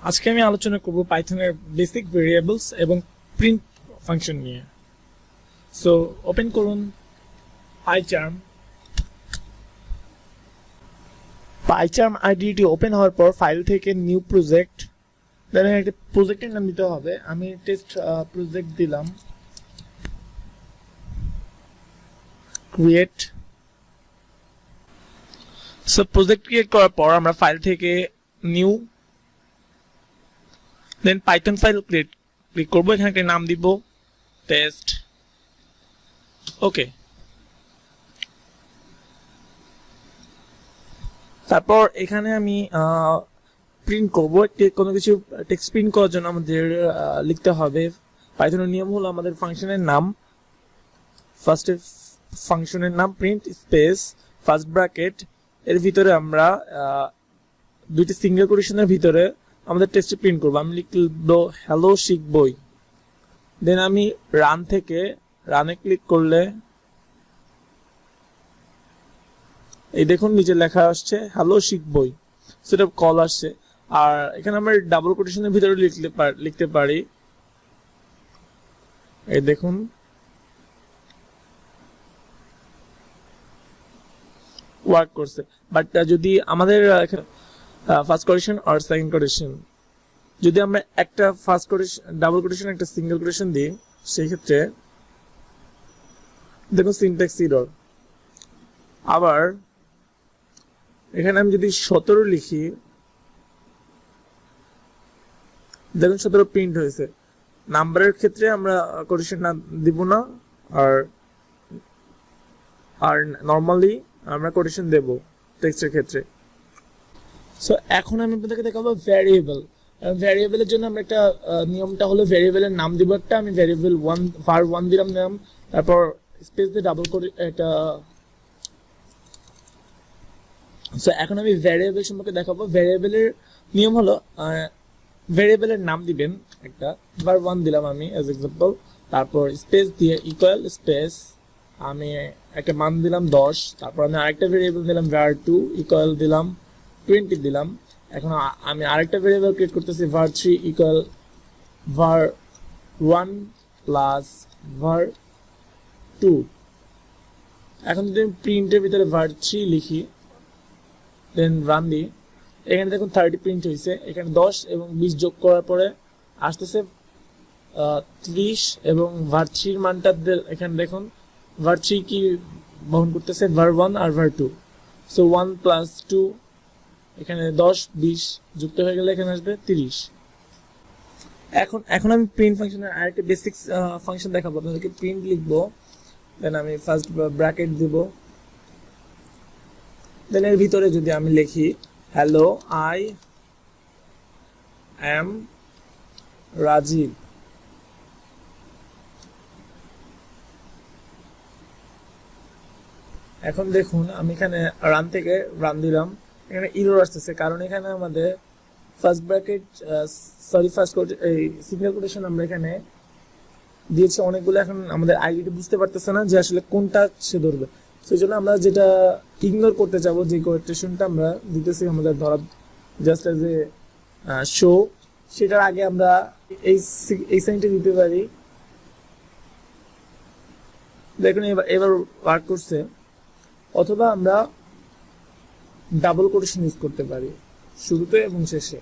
আজকে আমি আলোচনা করব পাইথনের বেসিক ভেরিয়েবলস এবং প্রিন্ট ফাংশন নিয়ে। সো ওপেন করুন পাইচার্ম আইডিটি ওপেন হওয়ার পর ফাইল থেকে নিউ প্রজেক্ট, দেন একটা প্রজেক্টের নাম দিতে হবে। আমি টেস্ট প্রজেক্ট দিলাম, ক্রিয়েট। সো প্রজেক্ট ক্রিয়েট করার পর আমরা ফাইল থেকে নিউ, দেন পাইথন ফাইল ক্লিক করবো। এখানে একটা নাম দিব টেস্ট। ওকে, তারপর এখানে আমি প্রিন্ট করব। কোনো কিছু টেক্সট প্রিন্ট করার জন্য আমাদের লিখতে হবে, পাইথনের নিয়ম হলো আমাদের ফাংশনের নাম, ফার্স্টে ফাংশনের নাম প্রিন্ট স্পেস ফার্স্ট ব্র্যাকেট, এর ভিতরে আমরা দুইটি সিঙ্গেল কোটেশনের ভিতরে আমাদের টেক্সট প্রিন্ট করব। আমি লিখবো হ্যালো শিখবই। দেন আমি রান থেকে রানে ক্লিক করলে এই দেখুন নিচে লেখা আসছে হ্যালো শিখবই, সেটা কল আসছে। আর এখানে আমরা ডাবল কোটেশনের ভিতরে লিখতে পারি, এই দেখুন ওয়ার্ক করছে। বাট যদি আমাদের ফার্স্ট কোটেশন আর সেকেন্ড কোটেশন, যদি আমরা একটা ফার্স্ট কোটেশন ডাবল কোটেশন একটা সিঙ্গেল কোটেশন দিই, সেই ক্ষেত্রে দেখুন সিনট্যাক্স এরর। আবার এখানে আমি যদি 17 লিখি, দেখুন 17 প্রিন্ট হয়েছে। নাম্বারের ক্ষেত্রে আমরা কোটেশন না দিব না, আর নর্মালি আমরা কোটেশন দেব টেক্সটের ক্ষেত্রে। সো এখন আমি আপনাদেরকে দেখাবো ভ্যারিয়েবল। ভ্যারিয়েবলের জন্য আমরা একটা নিয়মটা হলো ভ্যারিয়েবলের নাম দিব একটা। আমি ভ্যারিয়েবল var1 দিলাম নাম, তারপর স্পেস দিয়ে ডাবল করে এটা। সো এখন আমি ভ্যারিয়েবল সম্পর্কে দেখাবো। ভ্যারিয়েবলের নিয়ম হলো ভ্যারিয়েবলের নাম দিবেন একটা, var1 দিলাম আমি অ্যাজ এক্সাম্পল, তারপর স্পেস দিয়ে ইকুয়াল স্পেস আমি একটা মান দিলাম 10, তারপর আমি আরেকটা ভ্যারিয়েবল দিলাম var2 ইকুয়াল দিলাম 20 দিলাম। এখন আমি আরেকটা ভ্যারিয়েবল ক্রিয়েট করতেছি var3 equal var1 plus var2। এখন যদি আমি প্রিন্টের ভিতরে var3 লিখি, দেন রান দিই, এখানে দেখুন 30 প্রিন্ট হয়েছে। এখানে 10 এবং 20 যোগ করার পরে আসতেছে 30, এবং var3 এর মানটা এখানে দেখুন var3 কি বহন করতেছে, var1 আর var2। সো 1 প্লাস 2, এখানে 10 20 যুক্ত হয়ে গেলে এখানে আসবে 30। এখন আমি প্রিন্ট ফাংশনের আরেকটা বেসিক ফাংশন দেখাবো আপনাদেরকে। প্রিন্ট লিখবো, দেন আমি ফার্স্ট ব্র্যাকেট দিব, দেন এর ভিতরে যদি আমি লিখি হ্যালো আই এম রাজীব, এখন দেখুন আমি এখানে রান থেকে রান দিলাম, এখানে এরর আসতেছে কারণ এখানে আমাদের ফার্স্ট ব্র্যাকেট ফার্স্ট এই সিঙ্গেল কোটেশন আমরা এখানে দিয়েছি অনেকগুলো। এখন আমাদের আইডিটা বুঝতে পারতেছে না যে আসলে কোনটা সে ধরবে, সেই জন্য আমরা যেটা ইগনোর করতে চাবো, যে কোটেশনটা আমরা দিতেছি আমাদের ধরা জাস্ট এজ এ শো, সেটার আগে আমরা এই সাইনটা দিতে পারি। দেখুন এবার ওয়ার্ক করছে। অথবা আমরা ডাবল কোটেশন ইউজ করতে পারি শুরুতে এবং শেষে।